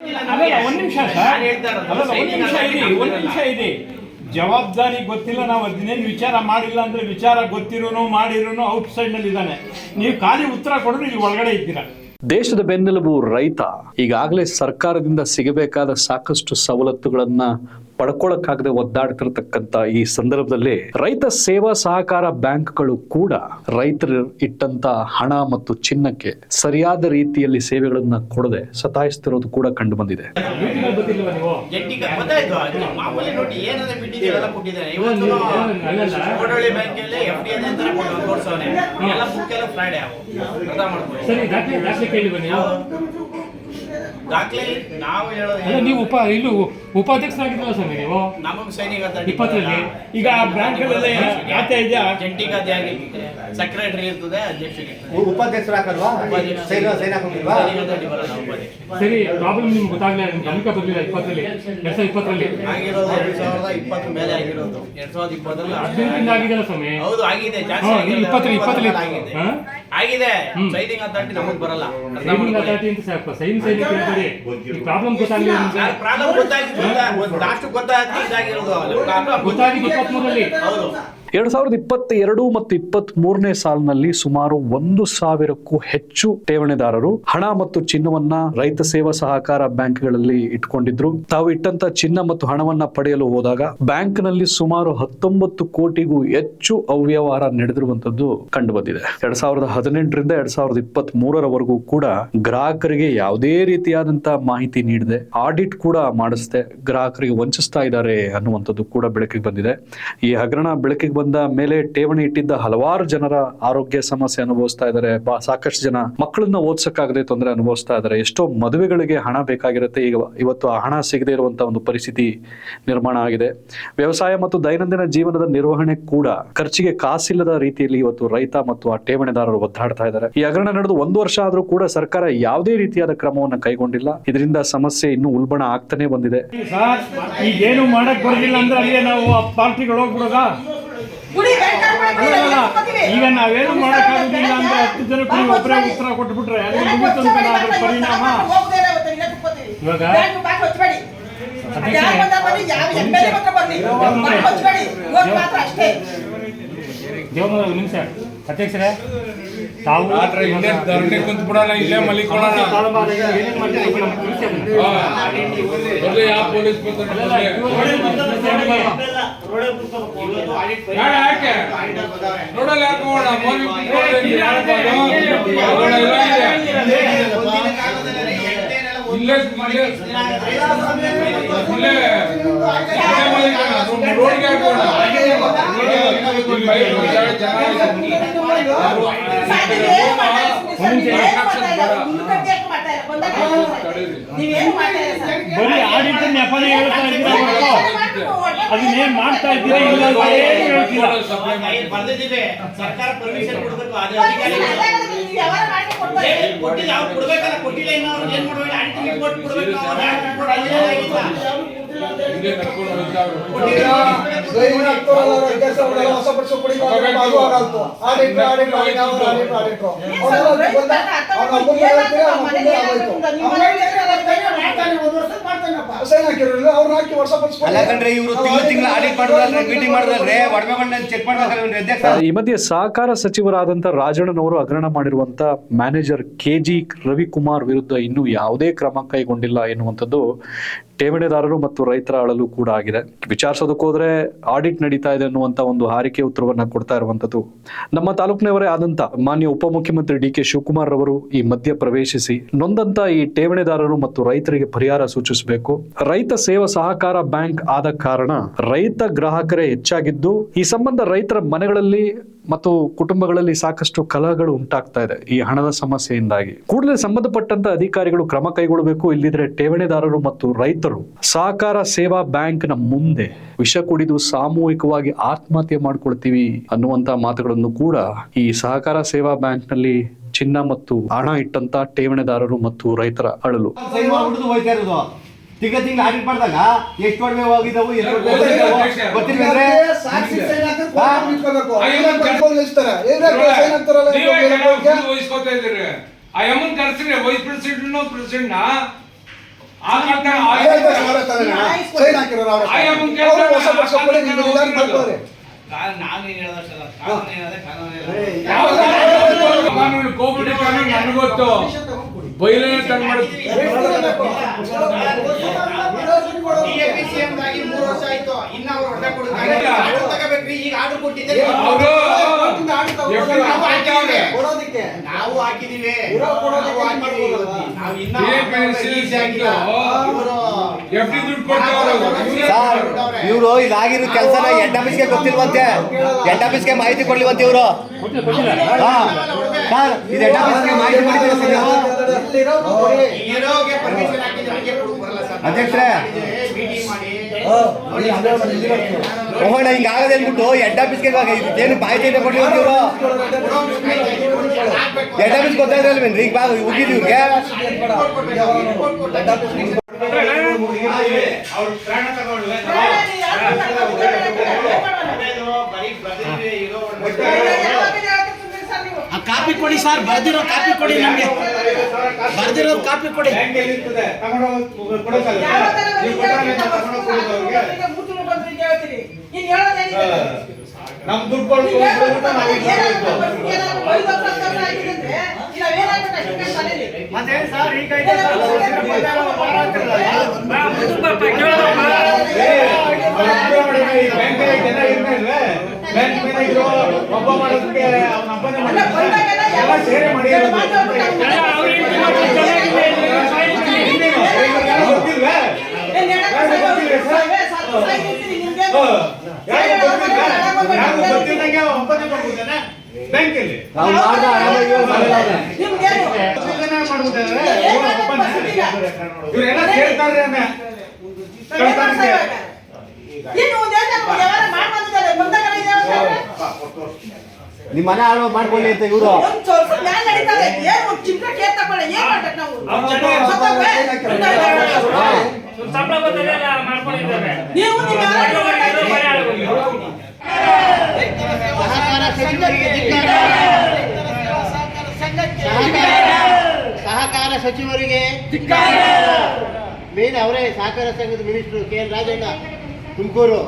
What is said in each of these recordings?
ಒಂದು ನಿಮಿಷ ಇದೆ. ಜವಾಬ್ದಾರಿ ಗೊತ್ತಿಲ್ಲ, ನಾವು ಅದನ್ನೇನು ವಿಚಾರ ಮಾಡಿಲ್ಲ ಅಂದ್ರೆ ವಿಚಾರ ಗೊತ್ತಿರೋನು ಮಾಡಿರೋನು ಔಟ್ ಸೈಡ್ ನಲ್ಲಿ ಇದ್ದಾನೆ. ನೀವು ಖಾಲಿ ಉತ್ತರ ಕೊಡೋರು ಇಲ್ಲಿ ಒಳಗಡೆ ಇದ್ದೀರಾ. ದೇಶದ ಬೆನ್ನೆಲುಬು ರೈತ ಈಗಾಗಲೇ ಸರ್ಕಾರದಿಂದ ಸಿಗಬೇಕಾದ ಸಾಕಷ್ಟು ಸವಲತ್ತುಗಳನ್ನ ಪಡ್ಕೊಳ್ಳಕ್ಕಾಗದೆ ಒದ್ದಾಡ್ತಿರ್ತಕ್ಕಂಥ ಈ ಸಂದರ್ಭದಲ್ಲಿ ರೈತ ಸೇವಾ ಸಹಕಾರ ಬ್ಯಾಂಕ್ಗಳು ಕೂಡ ರೈತರು ಇಟ್ಟಂತ ಹಣ ಮತ್ತು ಚಿನ್ನಕ್ಕೆ ಸರಿಯಾದ ರೀತಿಯಲ್ಲಿ ಸೇವೆಗಳನ್ನ ಕೊಡದೆ ಸತಾಯಿಸ್ತಿರೋದು ಕೂಡ ಕಂಡು ಬಂದಿದೆ. ನೀವು ಉಪಾಧ್ಯಕ್ಷರಾಗಿದ್ರಲ್ಲ ಸ್ವಾಮಿ, ನೀವು ನಮಗೆ ಸೈನಿಕ 20ರಲ್ಲಿ ಈಗ ಬ್ಯಾಂಕ್ಗಳಲ್ಲಿ ಖಾತೆ ಇದೆಯಾ? ಜಂಟಿ ಖಾತೆ ಆಗಿರ್ತದೆ, ಸೆಕ್ರೆಟರಿ ಇರ್ತದೆ, ಅಧ್ಯಕ್ಷರಿಗೆ ಉಪಾಧ್ಯಕ್ಷರಾಗಲ್ವಾ? ಸರಿ, ಪ್ರಾಬ್ಲಮ್ ನಿಮ್ಗೆ ಗೊತ್ತಾಗಲಿಲ್ಲ, ನಿಮ್ಗೆ ಗಮನಕ್ಕೆ ಬರಲಿಲ್ಲ. 2020ರಲ್ಲಿ ಆಗಿರೋದು 2020 ಮೇಲೆ ಆಗಿರೋದು 2020ರಲ್ಲಿ ಆಗಿದೆಯಲ್ಲ ಸ್ವಾಮಿ? ಹೌದು ಆಗಿದೆ, ಜಾಸ್ತಿ ಆಗಿದೆ. ಸೈನಿಂಗ್ ಅಥಾರಿಟಿ ನಮಗೆ ಬರಲ್ಲ. ಪ್ರಾಬ್ಲಮ್ ಗೊತ್ತಾಗಲಿಲ್ಲ. ಪ್ರಾಬ್ಲಮ್ ಗೊತ್ತಾಗಿದ್ದು ಲಾಸ್ಟ್ ಗೊತ್ತಾಗಿ ಇದಾಗಿರೋದು ಗೊತ್ತಾಗಿದ್ದು 23ರಲ್ಲಿ. ಹೌದು 2022 ಮತ್ತು 23ನೇ ಸಾಲಿನಲ್ಲಿ ಸುಮಾರು 1,000ಕ್ಕೂ ಹೆಚ್ಚು ಠೇವಣಿದಾರರು ಹಣ ಮತ್ತು ಚಿನ್ನವನ್ನ ರೈತ ಸೇವಾ ಸಹಕಾರ ಬ್ಯಾಂಕ್ಗಳಲ್ಲಿ ಇಟ್ಕೊಂಡಿದ್ರು. ತಾವು ಇಟ್ಟಂತ ಚಿನ್ನ ಮತ್ತು ಹಣವನ್ನ ಪಡೆಯಲು ಹೋದಾಗ ಬ್ಯಾಂಕ್ನಲ್ಲಿ ಸುಮಾರು 19 ಕೋಟಿಗೂ ಹೆಚ್ಚು ಅವ್ಯವಹಾರ ನಡೆದಿರುವಂತದ್ದು ಕಂಡು ಬಂದಿದೆ. 2018ರಿಂದ 2023ರವರೆಗೂ ಕೂಡ ಗ್ರಾಹಕರಿಗೆ ಯಾವುದೇ ರೀತಿಯಾದಂತಹ ಮಾಹಿತಿ ನೀಡದೆ ಆಡಿಟ್ ಕೂಡ ಮಾಡಿಸದೆ ಗ್ರಾಹಕರಿಗೆ ವಂಚಿಸ್ತಾ ಇದ್ದಾರೆ ಅನ್ನುವಂಥದ್ದು ಕೂಡ ಬೆಳಕಿಗೆ ಬಂದಿದೆ. ಈ ಹಗರಣ ಬೆಳಕಿಗೆ ಬಂದ ಮೇಲೆ ಠೇವಣಿ ಇಟ್ಟಿದ್ದ ಹಲವಾರು ಜನರ ಆರೋಗ್ಯ ಸಮಸ್ಯೆ ಅನುಭವಿಸ್ತಾ ಇದ್ದಾರೆ. ಸಾಕಷ್ಟು ಜನ ಮಕ್ಕಳನ್ನ ಓದ್ಸಕ್ಕಾಗದೆ ತೊಂದರೆ ಅನುಭವಿಸ್ತಾ ಇದ್ದಾರೆ. ಎಷ್ಟೋ ಮದುವೆಗಳಿಗೆ ಹಣ ಬೇಕಾಗಿರುತ್ತೆ. ಈಗ ಇವತ್ತು ಆ ಹಣ ಸಿಗದೆ ಇರುವಂತಹ ಒಂದು ಪರಿಸ್ಥಿತಿ ನಿರ್ಮಾಣ ಆಗಿದೆ. ವ್ಯವಸಾಯ ಮತ್ತು ದೈನಂದಿನ ಜೀವನದ ನಿರ್ವಹಣೆ ಕೂಡ ಖರ್ಚಿಗೆ ಕಾಸಿಲ್ಲದ ರೀತಿಯಲ್ಲಿ ಇವತ್ತು ರೈತ ಮತ್ತು ಆ ಠೇವಣಿದಾರರು ಒದ್ದಾಡ್ತಾ ಇದ್ದಾರೆ. ಈ ಹಗರಣ ನಡೆದು 1 ವರ್ಷ ಆದ್ರೂ ಕೂಡ ಸರ್ಕಾರ ಯಾವುದೇ ರೀತಿಯಾದ ಕ್ರಮವನ್ನು ಕೈಗೊಂಡಿಲ್ಲ. ಇದರಿಂದ ಸಮಸ್ಯೆ ಇನ್ನೂ ಉಲ್ಬಣ ಆಗ್ತಾನೆ ಬಂದಿದೆ. ಈಗೇನು ಮಾಡಕ್ ಬರೋದಿಲ್ಲ ಅಂದ್ರೆ ಅಲ್ಲಿಗೆ ನಾವು ಪಾರ್ಟಿಗಳು ಹೋಗ್ಬಿಡೋದಾ? ಈಗ ನಾವೇನು ಮಾಡಕ್ಕಾಗುದಿಲ್ಲ ಅಂದ್ರೆ 10 ಜನಕ್ಕೆ ಒಬ್ಬರೇ ಉತ್ತರ ಕೊಟ್ಬಿಟ್ರೆ ಅದ್ರ ಪರಿಣಾಮ ಇವಾಗ ದೇವಮದ ಒಂದು ನಿಮಿಷ ಅಧ್ಯಕ್ಷರೇ, ತಾವು ಕುಂತ್ಬಿಡೋಣ, ಇಲ್ಲೇ ಮಲಿಕೊಳ್ಳೋಣ. ರೋಡಲ್ಲಿ ಹಾಕೋಣ ರೋಡ್ಗೆ ಹಾಕೋಣ. ಬರೀ ಆಡಿಟ್ ನೆಪನ ಹೇಳ್ತಾ ಇದ್ದೀರಾ ಹೊರತು ಅದನ್ನೇನ್ ಮಾಡ್ತಾ ಇದ್ದೀರಾ ಇಲ್ಲ ಬರ್ದಿದ್ದೀವಿ. ಸರ್ಕಾರ ಪರ್ಮಿಷನ್ ಕೊಡ್ಬೇಕು, ಅದು ಕೊಟ್ಟಿಲ್ಲ, ಅವ್ರು ಕೊಡ್ಬೇಕಲ್ಲ, ಕೊಟ್ಟಿಲ್ಲ. ಇನ್ನು ಅವ್ರು ಏನ್ ಮಾಡ್ಬೇಕು? ಆಡಿಟ್ ರಿಪೋರ್ಟ್ ಕೊಡ್ಬೇಕು. ಈ ಮಧ್ಯೆ ಸಹಕಾರ ಸಚಿವರಾದಂತ ರಾಜಣ್ಣನವರು ಹಗರಣ ಮಾಡಿರುವಂತ ಮ್ಯಾನೇಜರ್ KG ರವಿಕುಮಾರ್ ವಿರುದ್ಧ ಇನ್ನೂ ಯಾವುದೇ ಕ್ರಮ ಕೈಗೊಂಡಿಲ್ಲ ಎನ್ನುವಂಥದ್ದು ಠೇವಣಿದಾರರು ಮತ್ತು ರೈತರ ಅಳಲು ಕೂಡ ಆಗಿದೆ. ವಿಚಾರಿಸೋದಕ್ಕೆ ಹೋದ್ರೆ ಆಡಿಟ್ ನಡೀತಾ ಇದೆ ಅನ್ನುವಂತ ಒಂದು ಹಾರಿಕೆ ಉತ್ತರವನ್ನ ಕೊಡ್ತಾ ಇರುವಂತದ್ದು ನಮ್ಮ ತಾಲೂಕಿನವರೇ ಆದಂತ ಮಾನ್ಯ ಉಪಮುಖ್ಯಮಂತ್ರಿ DK ಶಿವಕುಮಾರ್ ರವರು ಈ ಮಧ್ಯ ಪ್ರವೇಶಿಸಿ ನೊಂದಂತ ಈ ಠೇವಣಿದಾರರು ಮತ್ತು ರೈತರಿಗೆ ಪರಿಹಾರ ಸೂಚಿಸಬೇಕು. ರೈತ ಸೇವಾ ಸಹಕಾರ ಬ್ಯಾಂಕ್ ಆದ ಕಾರಣ ರೈತ ಗ್ರಾಹಕರೇ ಹೆಚ್ಚಾಗಿದ್ದು ಈ ಸಂಬಂಧ ರೈತರ ಮನೆಗಳಲ್ಲಿ ಮತ್ತು ಕುಟುಂಬಗಳಲ್ಲಿ ಸಾಕಷ್ಟು ಕಲಹಗಳು ಉಂಟಾಗ್ತಾ ಇದೆ ಈ ಹಣದ ಸಮಸ್ಯೆಯಿಂದಾಗಿ. ಕೂಡಲೇ ಸಂಬಂಧಪಟ್ಟಂತ ಅಧಿಕಾರಿಗಳು ಕ್ರಮ ಕೈಗೊಳ್ಳಬೇಕು. ಇಲ್ಲಿದ್ರೆ ಠೇವಣಿದಾರರು ಮತ್ತು ರೈತರು ಸಹಕಾರ ಸೇವಾ ಬ್ಯಾಂಕ್ ನ ಮುಂದೆ ವಿಷ ಕುಡಿದು ಸಾಮೂಹಿಕವಾಗಿ ಆತ್ಮಹತ್ಯೆ ಮಾಡ್ಕೊಳ್ತೀವಿ ಅನ್ನುವಂತ ಮಾತುಗಳನ್ನು ಕೂಡ ಈ ಸಹಕಾರ ಸೇವಾ ಬ್ಯಾಂಕ್ ನಲ್ಲಿ ಚಿನ್ನ ಮತ್ತು ಹಣ ಇಟ್ಟಂತ ಠೇವಣಿದಾರರು ಮತ್ತು ರೈತರ ಅಳಲು. ತಿಂಗಳ ಆಡಿಟ್ ಮಾಡಿದಾಗ ಎಷ್ಟು ಒಡವೆ ಹೋಗಿದ್ದವು ಆ ಅಮೌಂಟ್ ಕರ್ಸಿದ್ರೆ ವೈಸ್ ಪ್ರೆಸಿಡೆಂಟ್ ಪ್ರೆಸಿಡೆಂಟ್ ಅಂತ ನಾನೇನ್ ಹೇಳ್ದಷ್ಟಲ್ಲ ಕಾನೂನು ಏನಿದೆ ಕಾನೂನು ಕಾನೂನು ಕೋವಿಡ್ ಕಾನೂನು ನನಗೆ ಗೊತ್ತು ಬೈಲೇ ತಂದು ಮಾಡುತ್ತೆ DAPCM ದಾಗಿ 3 ವರ್ಷ ಆಯ್ತು ಇನ್ನ ಅವ್ರು ಹೊರಟ ಕೊಡ್ತಾರೆ ತಗೋಬೇಕ್ರಿ ಈಗ ಆರ್ಡರ್ ಕೊಟ್ಟಿದ್ದಾರೆ ಅವರು ನಾವು ಹಾಕಿದೀವಿ ನಾವು ಇನ್ನ FD ದುಡ್ಡು ಕೊಡ್ತಾವ್ರು ಸರ್ ಇವರು ಇದಾಗಿರೋ ಕೆಲಸನ ಹೆಡ್ ಆಫೀಸ್ಗೆ ಗೊತ್ತಿಲ್ವಂತೆ, ಹೆಡ್ ಆಫೀಸ್ಗೆ ಮಾಹಿತಿ ಕೊಡ್ಲಿವಂತೆ ಇವರು. ಹಾ ಸರ್ ಇದು ಹೆಡ್ ಆಫೀಸ್ಗೆ ಮಾಹಿತಿ ಕೊಡ್ತೀರಾ ಸರ್ ನೀವು? ಇರೋಗೆ ಪರ್ಮಿಷನ್ ಹಾಕಿದ್ರೆ ಹಂಗೆ ಕೊಡಕ್ಕೆ ಬರಲ್ಲ ಸರ್. ಅಧ್ಯಕ್ಷರೇ ಮೀಟಿಂಗ್ ಮಾಡಿ ಹೋಗೋಣ ಹಿಂಗಾಗದೆ ಅಂದ್ಬಿಟ್ಟು ಹೆಡ್ ಆಫೀಸ್ಗೆ ಏನು ಮಾಹಿತಿಯನ್ನು ಕೊಡ್ಲಿವಂತೆ ಇವರು. ಹೆಡ್ ಆಫೀಸ್ ಗೊತ್ತಾಯ್ತಲ್ವೇನ್ರಿ ಈಗ ಹೋಗಿದ್ದೀವಿ ಇವ್ರಿಗೆ. ಅವ್ರು ಪ್ರಾಣ ತಗೊಂಡ್ರೆ ಕಾಪಿ ಕೊಡಿ ಸರ್, ಬರ್ದಿರೋ ಕಾಪಿ ಕೊಡಿ, ನಮಗೆ ಬರ್ದಿರೋ ಕಾಪಿ ಕೊಡಿ. ನಮ್ ದುಡ್ಡು ಒಬ್ಬ ಮಾಡೋದಕ್ಕೆ ಅವನ ಹಬ್ಬನೇ ಸೇರೆ ಮಾಡಿ ಬ್ಯಾಂಕಲ್ಲಿ ನಾವು ಮಾಡ್ದ ಇವರೆಲ್ಲ ಕೇಳ್ತಾರೆ ನಿಮ್ಮ ಮನೆ ಆಳೋ ಮಾಡ್ಕೊಳ್ಳಿ ಅಂತ ಇವರು. ಸಹಕಾರ ಸಚಿವರಿಗೆ ಮೇನ್ ಅವರೇ ಸಹಕಾರ ಸಂಘದ ಮಿನಿಸ್ಟರ್ KN ರಾಜಣ್ಣ ತುಮಕೂರು.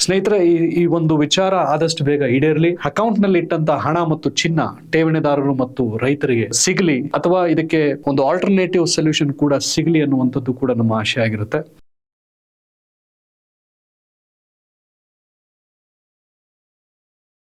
ಸ್ನೇಹಿತರೆ, ಈ ಒಂದು ವಿಚಾರ ಆದಷ್ಟು ಬೇಗ ಈಡೇರಲಿ. ಅಕೌಂಟ್ ನಲ್ಲಿ ಇಟ್ಟಂತ ಹಣ ಮತ್ತು ಚಿನ್ನ ಠೇವಣಿದಾರರು ಮತ್ತು ರೈತರಿಗೆ ಸಿಗಲಿ, ಅಥವಾ ಇದಕ್ಕೆ ಒಂದು ಆಲ್ಟರ್ನೇಟಿವ್ ಸೊಲ್ಯೂಷನ್ ಕೂಡ ಸಿಗಲಿ ಅನ್ನುವಂಥದ್ದು ಕೂಡ ನಮ್ಮ ಆಶಯ ಆಗಿರುತ್ತೆ.